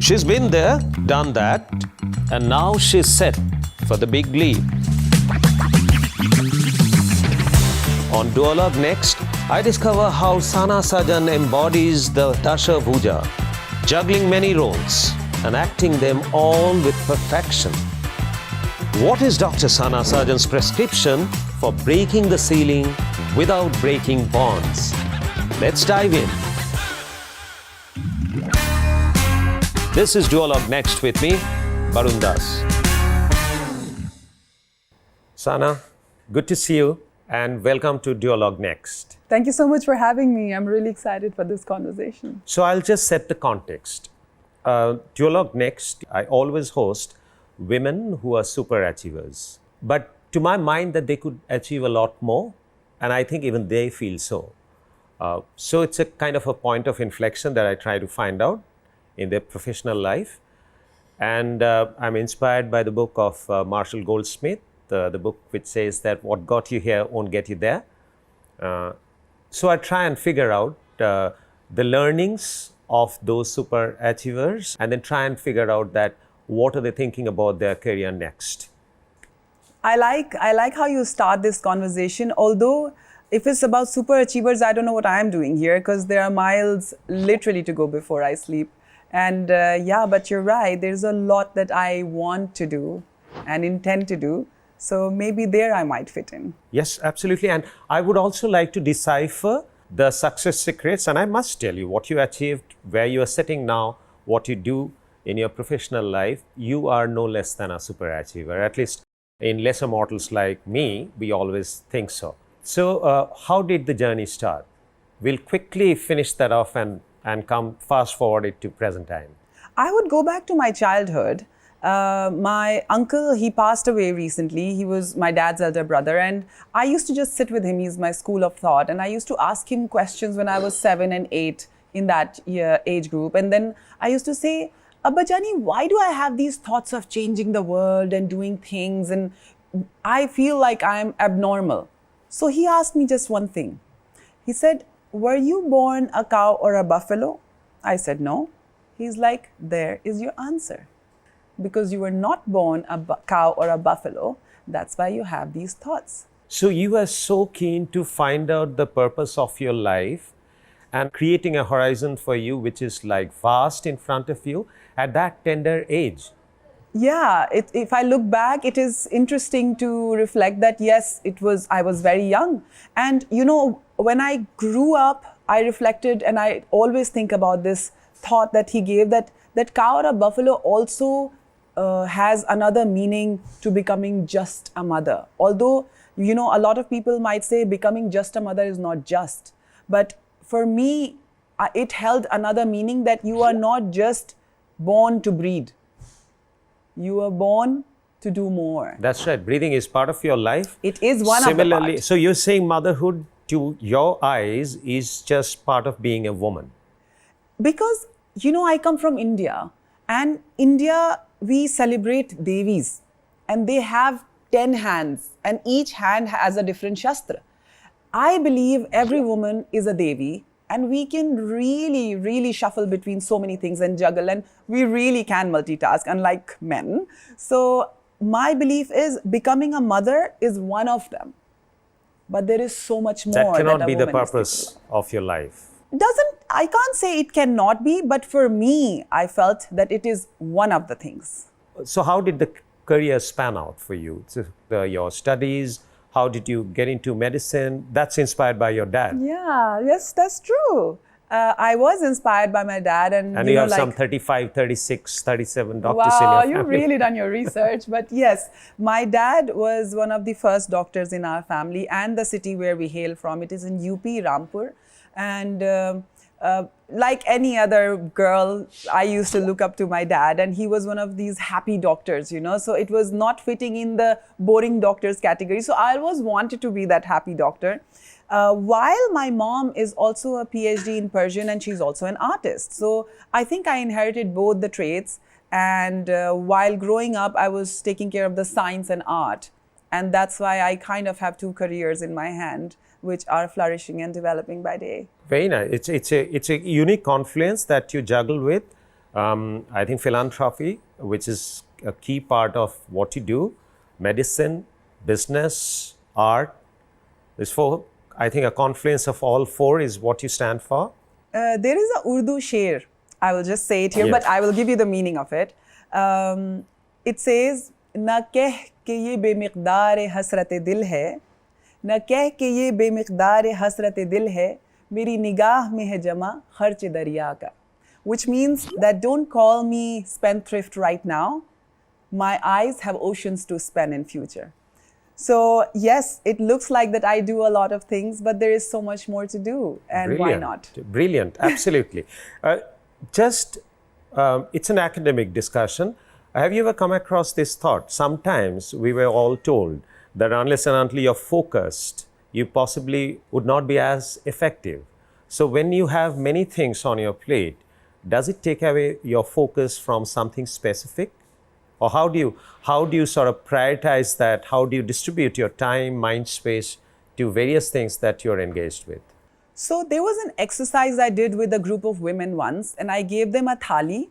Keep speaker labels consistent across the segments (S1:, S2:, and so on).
S1: She's been there, done that, and now she's set for the big leap. On Duologue NXT, I discover how Sana Sajan embodies the Dasha Bhuja, juggling many roles and acting them all with perfection. What is Dr. Sana Sajan's prescription for breaking the ceiling without breaking bonds? Let's dive in. This is Duologue NXT with me, Varun Das. Sana, good to see you and welcome to Duologue NXT.
S2: Thank you so much for having me. I'm really excited for this conversation.
S1: So I'll just set the context. Duologue NXT, I always host women who are super achievers. But to my mind that they could achieve a lot more, and I think even they feel so. So it's a kind of a point of inflection that I try to find out in their professional life. And I'm inspired by the book of Marshall Goldsmith, the book which says that what got you here won't get you there. So I try and figure out the learnings of those super achievers and then try and figure out that what are they thinking about their career next.
S2: I like how you start this conversation, although if it's about super achievers, I don't know what I'm doing here because there are miles literally to go before I sleep. And yeah, but you're right, there's a lot that I want to do and intend to do. So maybe there I might fit in.
S1: Yes, absolutely. And I would also like to decipher the success secrets. And I must tell you what you achieved, where you are sitting now, what you do in your professional life. You are no less than a super achiever. At least in lesser mortals like me, we always think so. So how did the journey start? We'll quickly finish that off and come fast forward it to present time.
S2: I would go back to my childhood. My uncle, he passed away recently. He was my dad's elder brother, and I used to just sit with him. He's my school of thought, and I used to ask him questions when I was 7 and 8 in that age group. And then I used to say, Abba Jani, why do I have these thoughts of changing the world and doing things? And I feel like I'm abnormal. So he asked me just one thing. He said, were you born a cow or a buffalo? I said, no. He's like, there is your answer. Because you were not born a cow or a buffalo, that's why you have these thoughts.
S1: So you were so keen to find out the purpose of your life and creating a horizon for you which is like vast in front of you at that tender age.
S2: Yeah, if I look back, it is interesting to reflect that yes, I was very young. And you know, when I grew up, I reflected and I always think about this thought that he gave that cow or a buffalo also has another meaning to becoming just a mother. Although, you know, a lot of people might say becoming just a mother is not just. But for me, it held another meaning that you are not just born to breed. You are born to do more.
S1: That's right. Breathing is part of your life.
S2: It is one
S1: Similarly,
S2: of the parts.
S1: So you're saying motherhood to your eyes is just part of being a woman.
S2: Because, you know, I come from India. And India, we celebrate Devis. And they have 10 hands. And each hand has a different Shastra. I believe every woman is a Devi. And we can really, really shuffle between so many things and juggle. And we really can multitask, unlike men. So my belief is becoming a mother is one of them. But there is so much more.
S1: That cannot be the
S2: woman is
S1: purpose of your life.
S2: I can't say it cannot be, but for me, I felt that it is one of the things.
S1: So how did the career span out for you? So, your studies, how did you get into medicine? That's inspired by your dad.
S2: Yeah, yes, that's true. I was inspired by my dad. And
S1: you
S2: know,
S1: have
S2: like,
S1: some 35, 36, 37 doctors in your
S2: wow,
S1: family.
S2: you've really done your research. But yes, my dad was one of the first doctors in our family and the city where we hail from. It is in UP, Rampur. And like any other girl, I used to look up to my dad, and he was one of these happy doctors, you know. So it was not fitting in the boring doctors category. So I always wanted to be that happy doctor. While my mom is also a PhD in Persian and she's also an artist. So I think I inherited both the traits. And while growing up, I was taking care of the science and art. And that's why I kind of have two careers in my hand, which are flourishing and developing by day.
S1: Very nice. It's a unique confluence that you juggle with I think philanthropy, which is a key part of what you do, medicine, business, art, is four. I think a confluence of all four is what you stand for.
S2: There is a Urdu sher. I will just say it here,
S1: Yes.
S2: but I will give you the meaning of it. It says, "Na keh ke ye bemiqdar hasrat dil hai, na keh ke ye bemiqdar hasrat dil hai, meri nigah mein hai jama kharch darya ka." Which means that don't call me spendthrift right now. My eyes have oceans to spend in future. So yes, it looks like that I do a lot of things, but there is so much more to do, and why not?
S1: Brilliant, absolutely. It's an academic discussion. Have you ever come across this thought? Sometimes we were all told that unless and until you're focused, you possibly would not be as effective. So when you have many things on your plate, does it take away your focus from something specific? Or how do you sort of prioritize that? How do you distribute your time, mind space to various things that you're engaged with?
S2: So there was an exercise I did with a group of women once, and I gave them a thali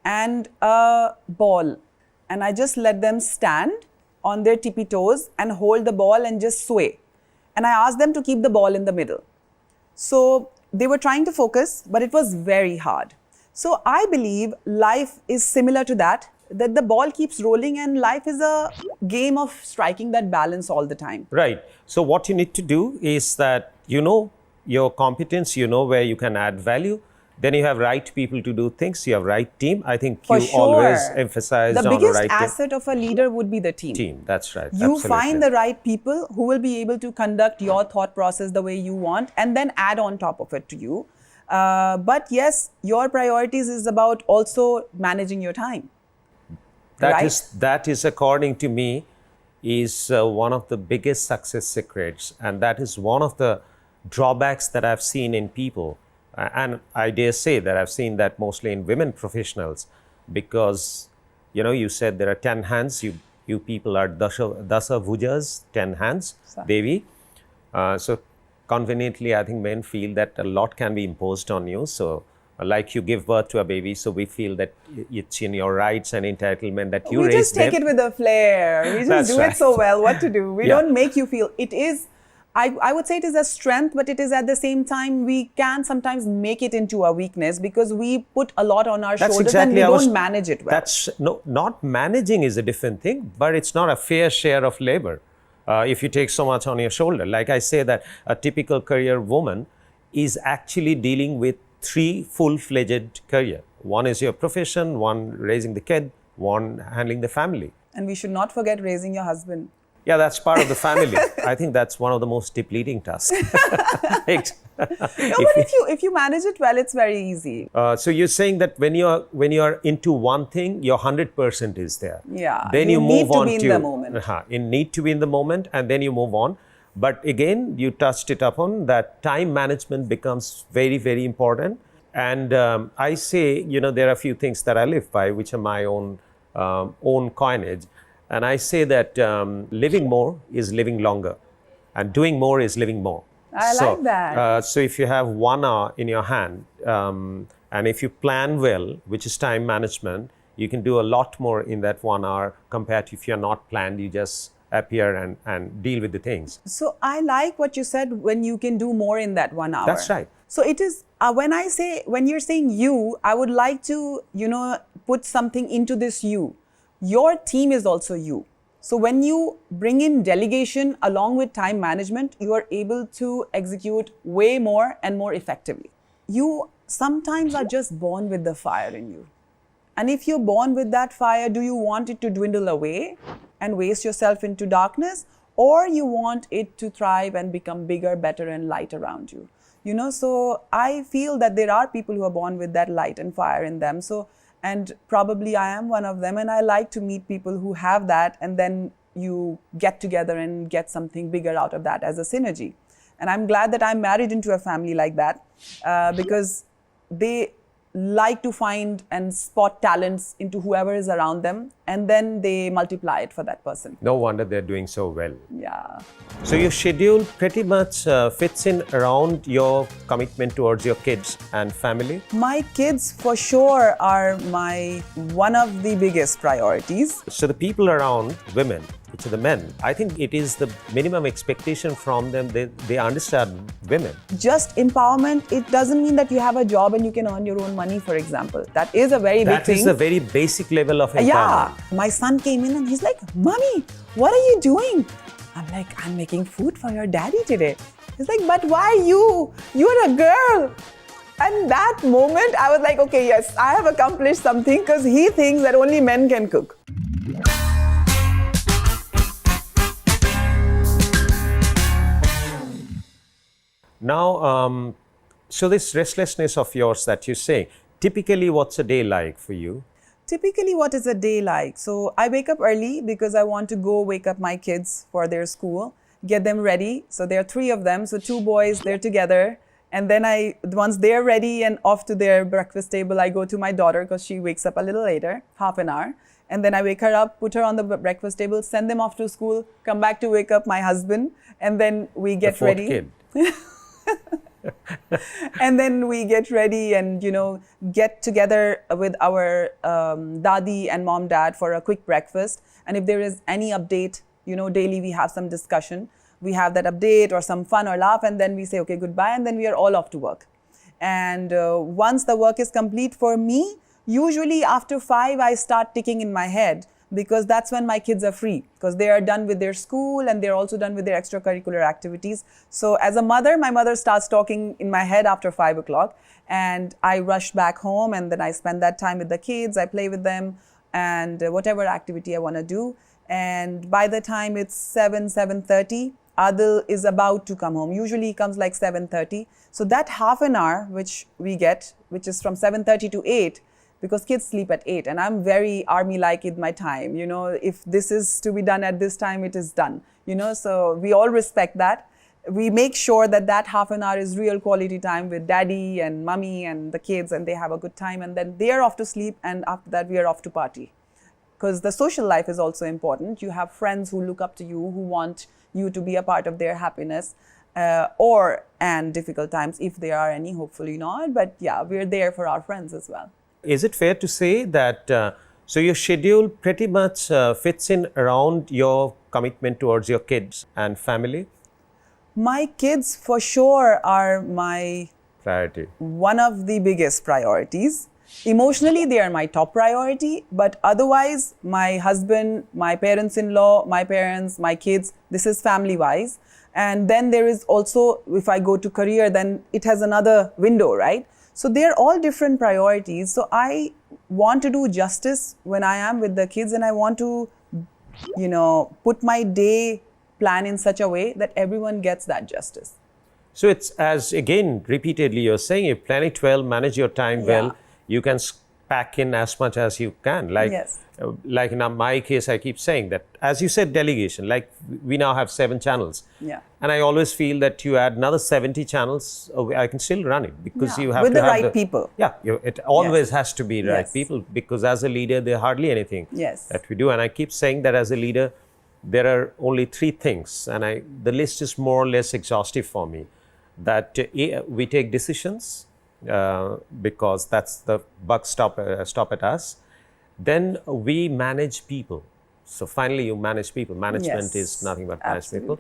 S2: and a ball, and I just let them stand on their tippy toes and hold the ball and just sway. And I asked them to keep the ball in the middle. So they were trying to focus, but it was very hard. So I believe life is similar to that the ball keeps rolling, and life is a game of striking that balance all the time.
S1: Right. So what you need to do is that you know your competence, you know where you can add value. Then you have right people to do things. You have right team. I think
S2: For
S1: you
S2: sure.
S1: always emphasize on the
S2: biggest
S1: right
S2: asset of a leader would be the team.
S1: team. That's right.
S2: You
S1: Absolutely.
S2: find the right people who will be able to conduct your thought process the way you want, and then add on top of it to you. But yes, your priorities is about also managing your time.
S1: That is according to me is one of the biggest success secrets, and that is one of the drawbacks that I've seen in people, and I dare say that I've seen that mostly in women professionals, because you said there are 10 hands. You people are dasa bhujas, 10 hands, Devi. So conveniently, I think men feel that a lot can be imposed on you. So like you give birth to a baby, so we feel that it's in your rights and entitlement that you raise them.
S2: We just take it with a flair. We just do it so well. What to do? We don't make you feel. It is, I would say it is a strength, but it is at the same time, we can sometimes make it into a weakness because we put a lot on our shoulders and we don't manage it well.
S1: Not managing is a different thing, but it's not a fair share of labor if you take so much on your shoulder. Like I say that a typical career woman is actually dealing with 3 full-fledged career. One is your profession, one raising the kid, one handling the family.
S2: And we should not forget raising your husband.
S1: Yeah, that's part of the family. I think that's one of the most depleting tasks. Right?
S2: No, but if you manage it well, it's very easy.
S1: So you're saying that when you are into one thing, your 100% is there.
S2: Yeah.
S1: Then you move on to
S2: need to be in the moment.
S1: You need to be in the moment, and then you move on. But again, you touched it upon that time management becomes very, very important. And I say, there are a few things that I live by, which are my own coinage. And I say that living more is living longer, and doing more is living more.
S2: I like that.
S1: So if you have 1 hour in your hand, and if you plan well, which is time management, you can do a lot more in that 1 hour compared to if you're not planned, you just appear and deal with the things.
S2: So I like what you said, when you can do more in that 1 hour.
S1: That's right.
S2: So it is, when you're saying you, I would like to, put something into this you. Your team is also you. So when you bring in delegation along with time management, you are able to execute way more and more effectively. You sometimes are just born with the fire in you. And if you're born with that fire, do you want it to dwindle away and waste yourself into darkness, or you want it to thrive and become bigger, better, and light around you? So I feel that there are people who are born with that light and fire in them. And probably I am one of them, and I like to meet people who have that, and then you get together and get something bigger out of that as a synergy. And I'm glad that I'm married into a family like that, because they like to find and spot talents into whoever is around them, and then they multiply it for that person.
S1: No wonder they're doing so well.
S2: Yeah.
S1: So your schedule pretty much fits in around your commitment towards your kids and family?
S2: My kids for sure are one of the biggest priorities.
S1: So the people around women, which are the men, I think it is the minimum expectation from them. They understand women. Just
S2: empowerment, it doesn't mean that you have a job and you can earn your own money, for example. That is a very big thing.
S1: That is a very basic level of empowerment.
S2: Yeah. My son came in and he's like, "Mommy, what are you doing?" I'm like, "I'm making food for your daddy today." He's like, "But why you? You're a girl." And that moment, I was like, okay, yes, I have accomplished something, because he thinks that only men can cook.
S1: Now, so this restlessness of yours that you say, typically what's a day like for you?
S2: Typically, what is a day like? So I wake up early because I want to go wake up my kids for their school, get them ready. So there are 3 of them. So 2 boys, they're together. And then once they're ready and off to their breakfast table, I go to my daughter because she wakes up a little later, half an hour. And then I wake her up, put her on the breakfast table, send them off to school, come back to wake up my husband. And then we get ready.
S1: Kid.
S2: And then we get ready and, get together with our dadi and mom, dad for a quick breakfast. And if there is any update, daily we have some discussion. We have that update or some fun or laugh, and then we say, okay, goodbye, and then we are all off to work. And once the work is complete for me, usually after 5, I start ticking in my head, because that's when my kids are free, because they are done with their school and they're also done with their extracurricular activities. So as a mother, my mother starts talking in my head after 5 o'clock, and I rush back home, and then I spend that time with the kids. I play with them and whatever activity I want to do. And by the time it's 7:30, Adil is about to come home. Usually he comes like 7:30. So that half an hour which we get, which is from 7:30 to 8, because kids sleep at 8, and I'm very army-like in my time. If this is to be done at this time, it is done. So we all respect that. We make sure that half an hour is real quality time with daddy and mommy and the kids, and they have a good time, and then they are off to sleep, and after that we are off to party. Because the social life is also important. You have friends who look up to you, who want you to be a part of their happiness and difficult times, if there are any, hopefully not. But yeah, we're there for our friends as well.
S1: Is it fair to say that so your schedule pretty much fits in around your commitment towards your kids and family?
S2: My kids for sure are one of the biggest priorities. Emotionally, they are my top priority, but otherwise, my husband, my parents-in-law, my parents, my kids, this is family-wise. And then there is also, if I go to career, then it has another window, right? So they're all different priorities. So I want to do justice when I am with the kids, and I want to, put my day plan in such a way that everyone gets that justice.
S1: So it's, as again, repeatedly you're saying, you plan it well, manage your time well. You can pack in as much as you can. Like in my case, I keep saying that, as you said, delegation, like we now have 7 channels.
S2: Yeah.
S1: And I always feel that you add another 70 channels, I can still run it, because you have
S2: with
S1: to
S2: the
S1: have
S2: right people.
S1: Yeah, it always has to be right people, because as a leader, there hardly anything that we do. And I keep saying that as a leader, there are only 3 things, and the list is more or less exhaustive for me. That we take decisions, because that's the buck stop at us. Then we manage people. So finally you manage people. Management is nothing but manage people.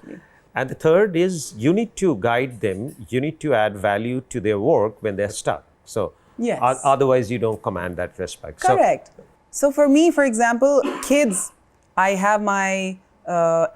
S1: And the third is you need to guide them. You need to add value to their work when they're stuck. So otherwise you don't command that respect.
S2: Correct. So for me, for example, kids, I have my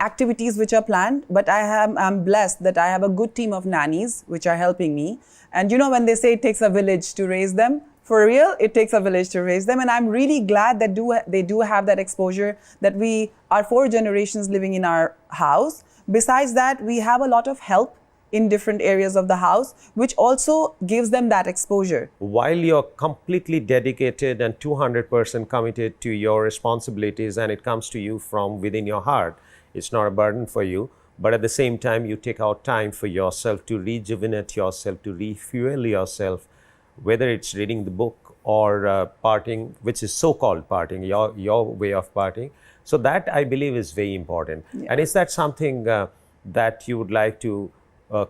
S2: activities which are planned, but I'm blessed that I have a good team of nannies which are helping me. And when they say it takes a village to raise them, for real, it takes a village to raise them. And I'm really glad that they do have that exposure, that we are 4 generations living in our house. Besides that, we have a lot of help in different areas of the house, which also gives them that exposure.
S1: While you're completely dedicated and 200% committed to your responsibilities, and it comes to you from within your heart, it's not a burden for you. But at the same time, you take out time for yourself to rejuvenate yourself, to refuel yourself, whether it's reading the book or partying, which is so-called partying, your way of partying. So that, I believe, is very important.
S2: Yeah.
S1: And is that something that you would like to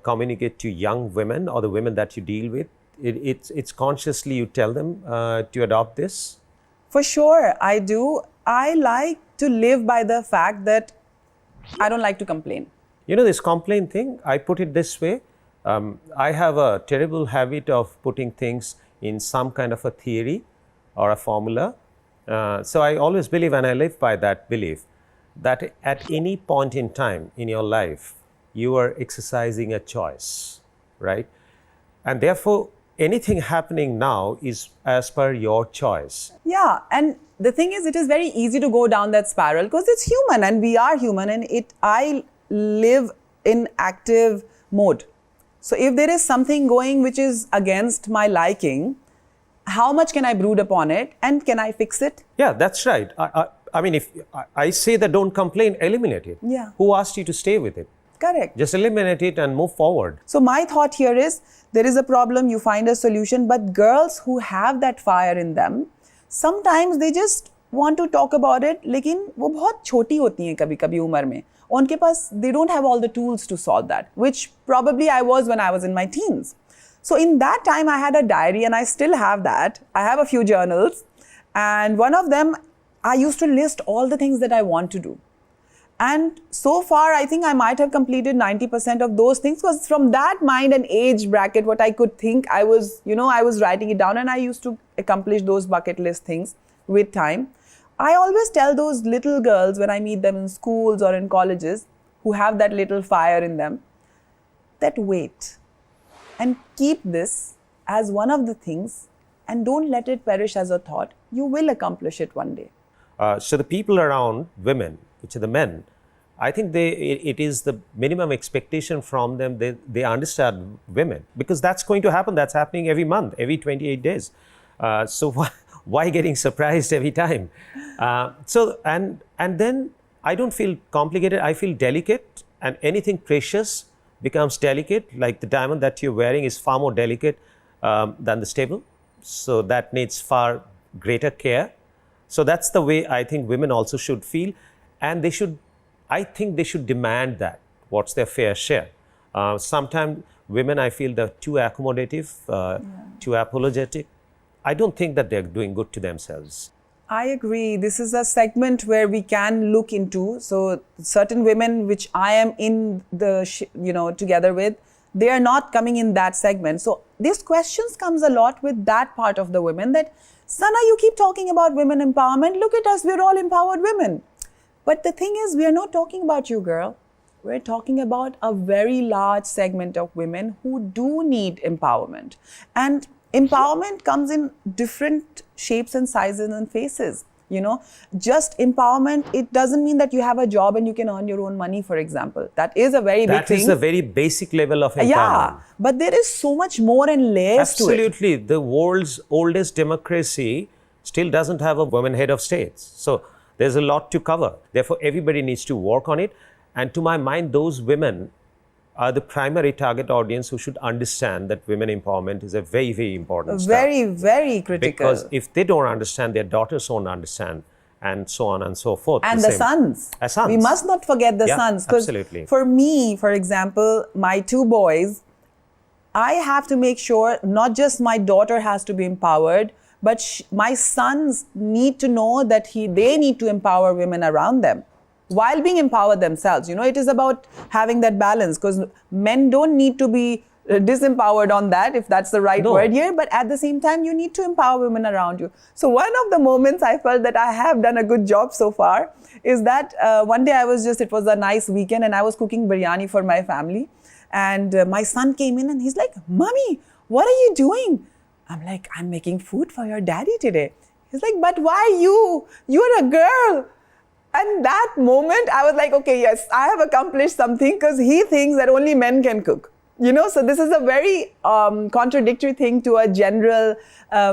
S1: communicate to young women or the women that you deal with? It's consciously you tell them to adopt this?
S2: For sure, I do. I like to live by the fact that I don't like to complain.
S1: You know, this complaint thing, I put it this way. I have a terrible habit of putting things in some kind of a theory or a formula. So I always believe, and I live by that belief, that at any point in time in your life, you are exercising a choice, right? And therefore, anything happening now is as per your choice.
S2: Yeah, and the thing is, it is very easy to go down that spiral because it's human and we are human, and I live in active mode. So if there is something going which is against my liking, how much can I brood upon it and can I fix it?
S1: Yeah, that's right. I mean, if I say that don't complain, eliminate it.
S2: Yeah.
S1: Who asked you to stay with it?
S2: Correct.
S1: Just eliminate it and move forward.
S2: So my thought here is, there is a problem, you find a solution, but girls who have that fire in them, sometimes they just want to talk about it, लेकिन वो बहुत छोटी होती हैं कभी-कभी उम्र में. उनके पास, they don't have all the tools to solve that, which probably I was when I was in my teens. So in that time, I had a diary, and I still have that. I have a few journals, and one of them, I used to list all the things that I want to do. And so far, I think I might have completed 90% of those things, because from that mind and age bracket, what I could think, I was writing it down, and I used to accomplish those bucket list things with time. I always tell those little girls when I meet them in schools or in colleges who have that little fire in them, that wait and keep this as one of the things, and don't let it perish as a thought. You will accomplish it one day.
S1: So the people around women, which are the men, I think it is the minimum expectation from them. They understand women, because that's going to happen. That's happening every month, every 28 days. So why getting surprised every time? And then I don't feel complicated. I feel delicate, and anything precious becomes delicate. Like the diamond that you're wearing is far more delicate than the stable. So that needs far greater care. So that's the way I think women also should feel. And I think they should demand that. What's their fair share? Sometimes women, I feel, they're too accommodative, too apologetic. I don't think that they're doing good to themselves.
S2: I agree. This is a segment where we can look into. So certain women, which I am in together with, they are not coming in that segment. So these questions comes a lot with that part of the women, that, Sana, you keep talking about women empowerment. Look at us, we're all empowered women. But the thing is, we are not talking about you, girl. We're talking about a very large segment of women who do need empowerment. And empowerment comes in different shapes and sizes and faces. Just empowerment, it doesn't mean that you have a job and you can earn your own money, for example. That is a very big thing.
S1: That is a very basic level of empowerment.
S2: Yeah, but there is so much more and layers to it.
S1: Absolutely. The world's oldest democracy still doesn't have a woman head of states. So there's a lot to cover. Therefore, everybody needs to work on it. And to my mind, those women are the primary target audience who should understand that women empowerment is a very, very important stuff.
S2: Very, very critical.
S1: Because if they don't understand, their daughters won't understand, and so on and so forth.
S2: And the sons. We must not forget the sons.
S1: Absolutely.
S2: For me, for example, my two boys, I have to make sure not just my daughter has to be empowered, but my sons need to know that they need to empower women around them, while being empowered themselves. It is about having that balance, because men don't need to be disempowered on that, if that's the right word here, but at the same time, you need to empower women around you. So one of the moments I felt that I have done a good job so far is that one day it was a nice weekend, and I was cooking biryani for my family, and my son came in and he's like, "Mommy, what are you doing?" I'm like, "I'm making food for your daddy today." He's like, "But why you? You're a girl." And that moment, I was like, okay, yes, I have accomplished something, because he thinks that only men can cook. So this is a very contradictory thing to a general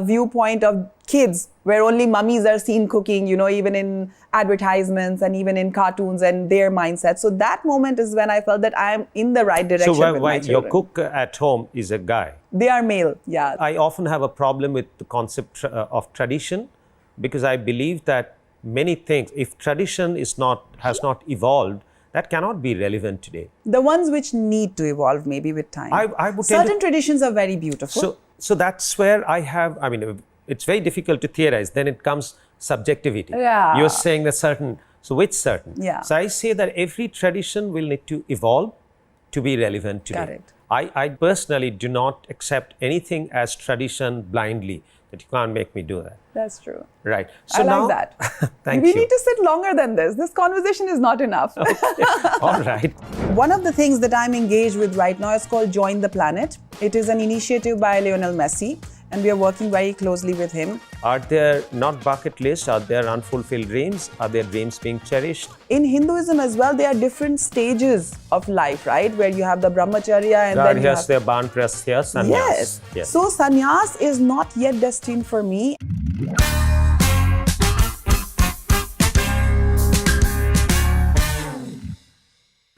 S2: viewpoint of kids, where only mummies are seen cooking, even in advertisements and even in cartoons and their mindset. So that moment is when I felt that I am in the right direction with my children.
S1: Your cook at home is a guy?
S2: They are male, yeah.
S1: I often have a problem with the concept of tradition, because I believe that many things, if tradition has not evolved, that cannot be relevant today.
S2: The ones which need to evolve maybe with time.
S1: I would
S2: Certain traditions are very beautiful.
S1: So that's where it's very difficult to theorize. Then it comes subjectivity.
S2: Yeah.
S1: You're saying that certain, so which certain?
S2: Yeah.
S1: So I say that every tradition will need to evolve to be relevant today.
S2: Correct.
S1: I personally do not accept anything as tradition blindly, that you can't make me do that.
S2: That's true.
S1: Right. So
S2: I like that.
S1: Thank
S2: we
S1: you.
S2: need to sit longer than this. This conversation is not enough.
S1: Okay. All right.
S2: One of the things that I'm engaged with right now is called Join the Planet. It is an initiative by Lionel Messi, and we are working very closely with him.
S1: Are there not bucket lists? Are there unfulfilled dreams? Are there dreams being cherished?
S2: In Hinduism as well, there are different stages of life, right? Where you have the brahmacharya and then you have...
S1: Banprasya, sannyas.
S2: Yes. So sannyas is not yet destined for me.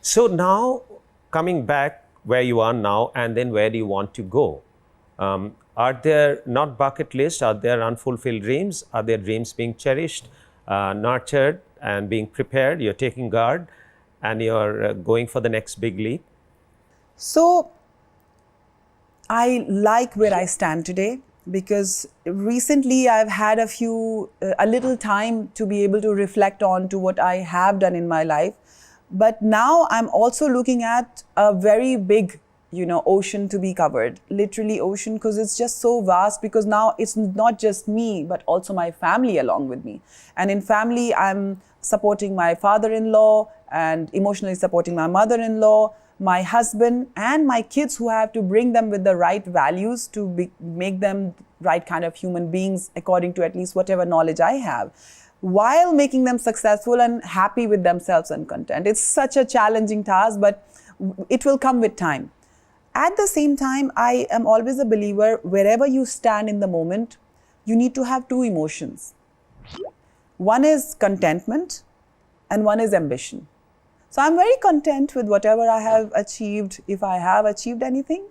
S1: So now, coming back where you are now, and then where do you want to go? Are there not bucket lists? Are there unfulfilled dreams? Are there dreams being cherished, nurtured, and being prepared? You're taking guard, and you're going for the next big leap?
S2: So, I like where I stand today, because recently I've had a little time to be able to reflect on to what I have done in my life. But now I'm also looking at a very big ocean to be covered, literally ocean, because it's just so vast, because now it's not just me, but also my family along with me. And in family, I'm supporting my father-in-law and emotionally supporting my mother-in-law, my husband, and my kids, who have to bring them with the right values to make them right kind of human beings according to at least whatever knowledge I have, while making them successful and happy with themselves and content. It's such a challenging task, but it will come with time. At the same time, I am always a believer, wherever you stand in the moment, you need to have two emotions. One is contentment and one is ambition. So I'm very content with whatever I have achieved, if I have achieved anything,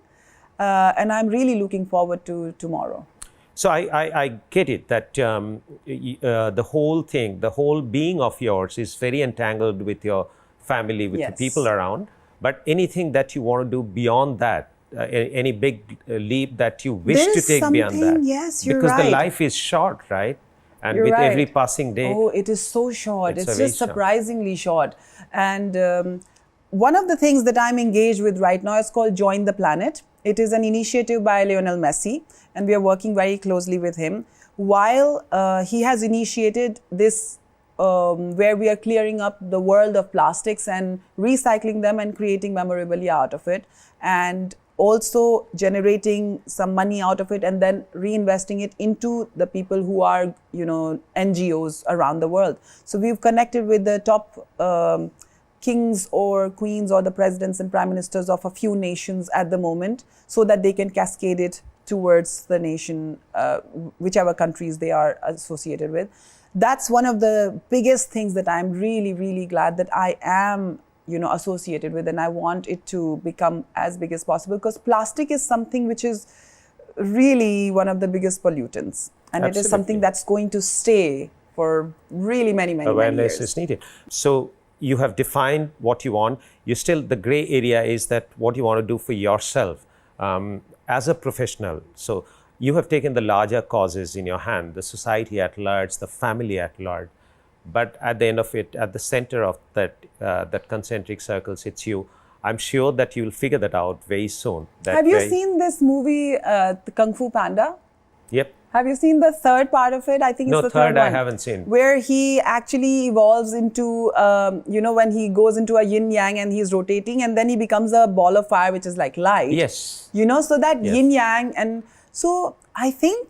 S2: and I'm really looking forward to tomorrow.
S1: So I get it that the whole thing, the whole being of yours is very entangled with your family, with the people around. But anything that you want to do beyond that, any big leap that you wish to take beyond that?
S2: Yes, you're
S1: because
S2: right.
S1: the life is short, right? And
S2: you're
S1: with
S2: right.
S1: every passing day.
S2: Oh, it is so short. It's just surprisingly short. And one of the things that I'm engaged with right now is called Join the Planet. It is an initiative by Lionel Messi, and we are working very closely with him. While he has initiated this where we are clearing up the world of plastics and recycling them and creating memorabilia out of it, and also generating some money out of it and then reinvesting it into the people who are, NGOs around the world. So we've connected with the top kings or queens or the presidents and prime ministers of a few nations at the moment, so that they can cascade it towards the nation, whichever countries they are associated with. That's one of the biggest things that I'm really, really glad that I am, associated with, and I want it to become as big as possible, because plastic is something which is really one of the biggest pollutants, and
S1: Absolutely.
S2: It is something that's going to stay for really many years.
S1: Awareness is needed. So you have defined what you want. The gray area is that what you want to do for yourself as a professional. So you have taken the larger causes in your hand, the society at large, the family at large. But at the end of it, at the center of that concentric circle sits you. I'm sure that you'll figure that out very soon.
S2: Have you seen this movie, the Kung Fu Panda?
S1: Yep.
S2: Have you seen the third part of it? I think it's the third one.
S1: No, third I haven't seen.
S2: Where he actually evolves into, when he goes into a yin-yang and he's rotating, and then he becomes a ball of fire, which is like light.
S1: Yes.
S2: So that yin-yang, and so I think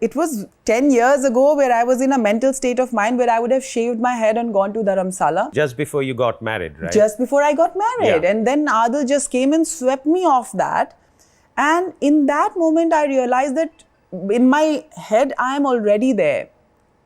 S2: it was 10 years ago where I was in a mental state of mind where I would have shaved my head and gone to Dharamsala.
S1: Just before you got married, right?
S2: Just before I got married.
S1: Yeah.
S2: And then Adil just came and swept me off that. And in that moment, I realized that in my head, I am already there.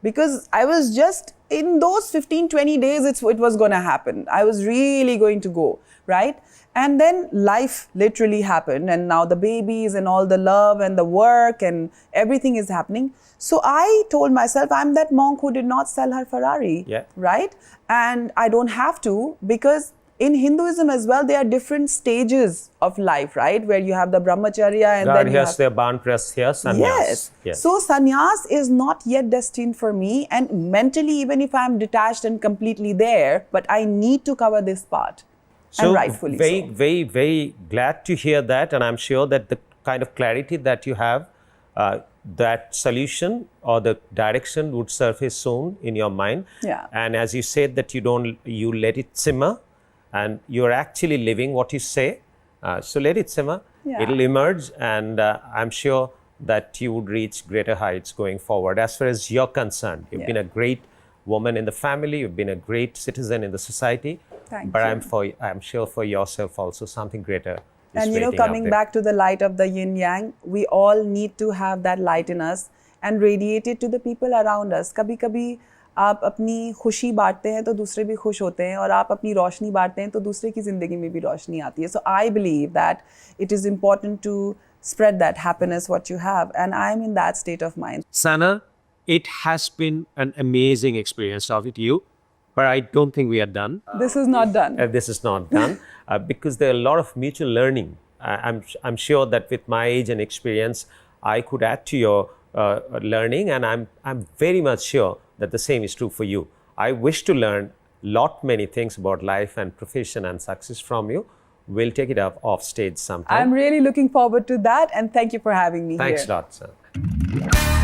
S2: Because I was just, in those 15, 20 days, it was going to happen. I was really going to go, right? And then life literally happened. And now the babies and all the love and the work and everything is happening. So I told myself, I'm that monk who did not sell her Ferrari, right? And I don't have to, because in Hinduism as well, there are different stages of life, right? Where you have the brahmacharya and then you have...
S1: Banprasya, sannyas.
S2: Yes. So sannyas is not yet destined for me. And mentally, even if I'm detached and completely there, but I need to cover this part.
S1: So
S2: and rightfully so.
S1: Very, very glad to hear that. And I'm sure that the kind of clarity that you have, that solution or the direction would surface soon in your mind.
S2: Yeah.
S1: And as you said that you let it simmer, and you're actually living what you say. So let it simmer.
S2: Yeah.
S1: It'll emerge, and I'm sure that you would reach greater heights going forward. As far as you're concerned, you've been a great woman in the family. You've been a great citizen in the society.
S2: Thank
S1: you. I'm sure for yourself also something greater is
S2: and
S1: waiting
S2: coming
S1: out there.
S2: back to the light of the yin yang, we all need to have that light in us and radiate it to the people around us. कभी-कभी आप अपनी खुशी बांटते हैं तो दूसरे भी खुश होते हैं, और आप अपनी रोशनी बांटते हैं तो दूसरे की जिंदगी में भी रोशनी आती है. So I believe that it is important to spread that happiness what you have, and I am in that state of mind.
S3: Sana, it has been an amazing experience talking to you, but I don't think we are done.
S2: This is not done.
S1: This is not done because there are a lot of mutual learning. I'm sure that with my age and experience, I could add to your learning, and I'm very much sure that the same is true for you. I wish to learn many things about life and profession and success from you. We'll take it up off stage sometime.
S2: I'm really looking forward to that, and thank you for having me here.
S1: Thanks a lot, sir.